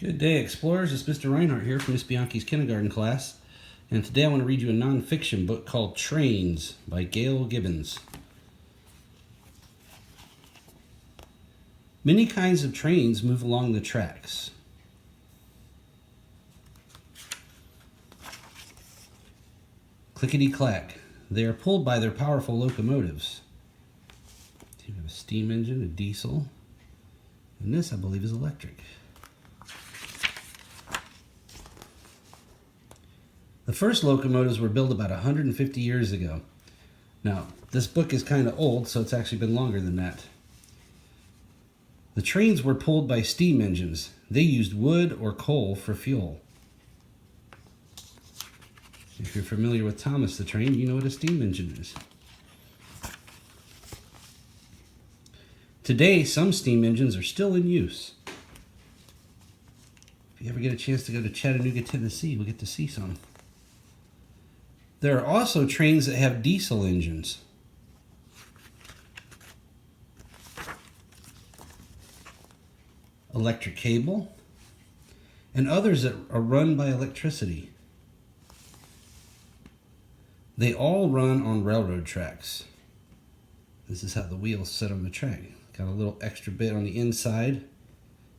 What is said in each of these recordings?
Good day, explorers. It's Mr. Rinehart here from Miss Bianchi's kindergarten class. And today I want to read you a nonfiction book called Trains by Gail Gibbons. Many kinds of trains move along the tracks. Clickety-clack. They are pulled by their powerful locomotives. You have a steam engine, a diesel, and this, I believe, is electric. The first locomotives were built about 150 years ago. Now, this book is kind of old, so it's actually been longer than that. The trains were pulled by steam engines. They used wood or coal for fuel. If you're familiar with Thomas the Train, you know what a steam engine is. Today, some steam engines are still in use. If you ever get a chance to go to Chattanooga, Tennessee, we'll get to see some. There are also trains that have diesel engines. Electric cable, and others that are run by electricity. They all run on railroad tracks. This is how the wheels sit on the track. Got a little extra bit on the inside,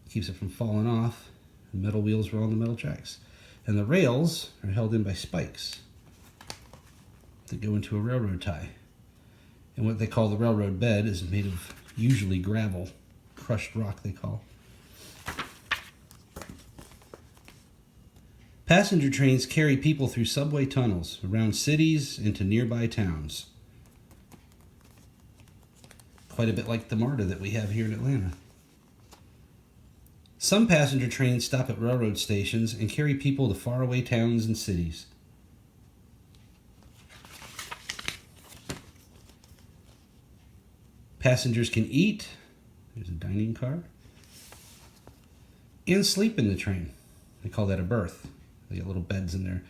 keeps it from falling off. The metal wheels roll on the metal tracks. And the rails are held in by spikes that go into a railroad tie. And what they call the railroad bed is made of usually gravel, crushed rock they call. Passenger trains carry people through subway tunnels, around cities, and to nearby towns. Quite a bit like the MARTA that we have here in Atlanta. Some passenger trains stop at railroad stations and carry people to faraway towns and cities. Passengers can eat, there's a dining car, and sleep in the train. They call that a berth. They got little beds in there,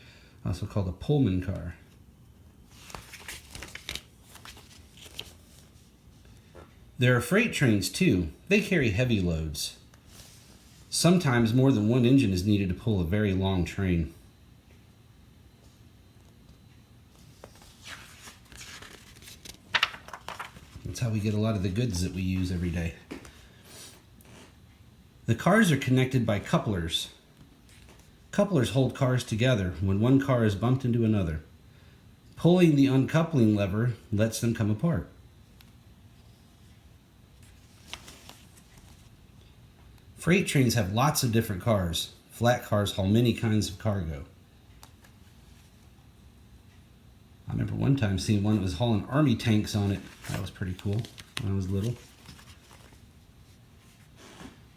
also called a Pullman car. There are freight trains too. They carry heavy loads. Sometimes more than one engine is needed to pull a very long train. That's how we get a lot of the goods that we use every day. The cars are connected by couplers. Couplers hold cars together when one car is bumped into another. Pulling the uncoupling lever lets them come apart. Freight trains have lots of different cars. Flat cars haul many kinds of cargo. I remember one time seeing one that was hauling army tanks on it. That was pretty cool when I was little.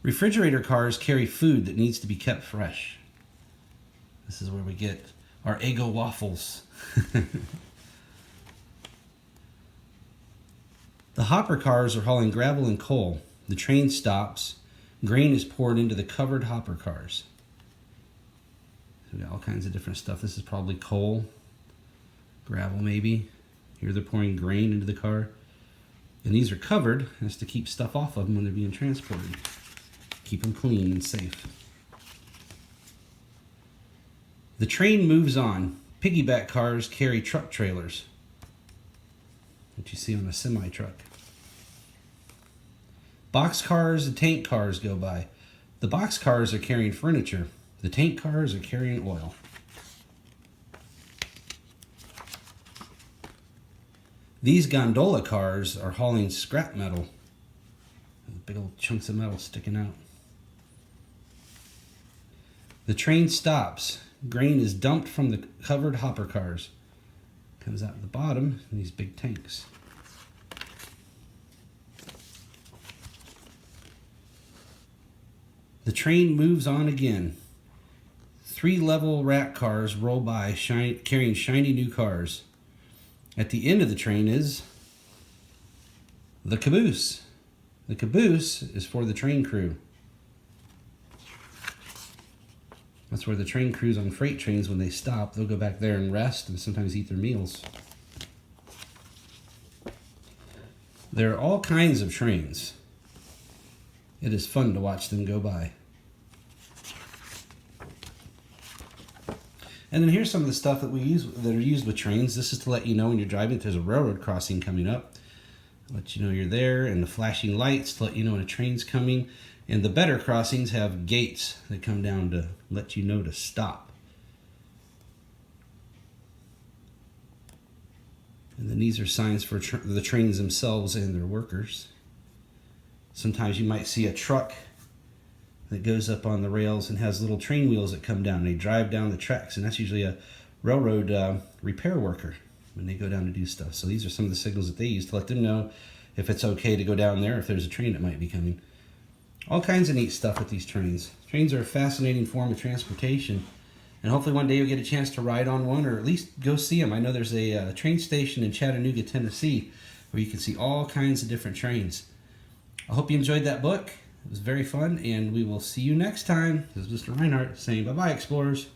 Refrigerator cars carry food that needs to be kept fresh. This is where we get our Eggo waffles. The hopper cars are hauling gravel and coal. The train stops. Grain is poured into the covered hopper cars. So we got all kinds of different stuff. This is probably coal, gravel maybe. Here they're pouring grain into the car. And these are covered. That's to keep stuff off of them when they're being transported. Keep them clean and safe. The train moves on. Piggyback cars carry truck trailers, what you see on a semi-truck. Box cars and tank cars go by. The box cars are carrying furniture. The tank cars are carrying oil. These gondola cars are hauling scrap metal. Big old chunks of metal sticking out. The train stops. Grain is dumped from the covered hopper cars. Comes out the bottom in these big tanks. The train moves on again. 3 level rack cars roll by carrying shiny new cars. At the end of the train is the caboose. The caboose is for the train crew. That's where the train crews on freight trains, when they stop, they'll go back there and rest and sometimes eat their meals. There are all kinds of trains. It is fun to watch them go by. And then here's some of the stuff that we use that are used with trains. This is to let you know when you're driving if there's a railroad crossing coming up. Let you know you're there, and the flashing lights to let you know when a train's coming. And the better crossings have gates that come down to let you know to stop. And then these are signs for the trains themselves and their workers. Sometimes you might see a truck that goes up on the rails and has little train wheels that come down and they drive down the tracks, and that's usually a railroad repair worker when they go down to do stuff. So these are some of the signals that they use to let them know if it's okay to go down there, if there's a train that might be coming. All kinds of neat stuff with these trains. Trains are a fascinating form of transportation, and hopefully one day you'll get a chance to ride on one or at least go see them. I know there's a train station in Chattanooga, Tennessee, where you can see all kinds of different trains. I hope you enjoyed that book. It was very fun, and we will see you next time. This is Mr. Rinehart saying bye-bye, explorers.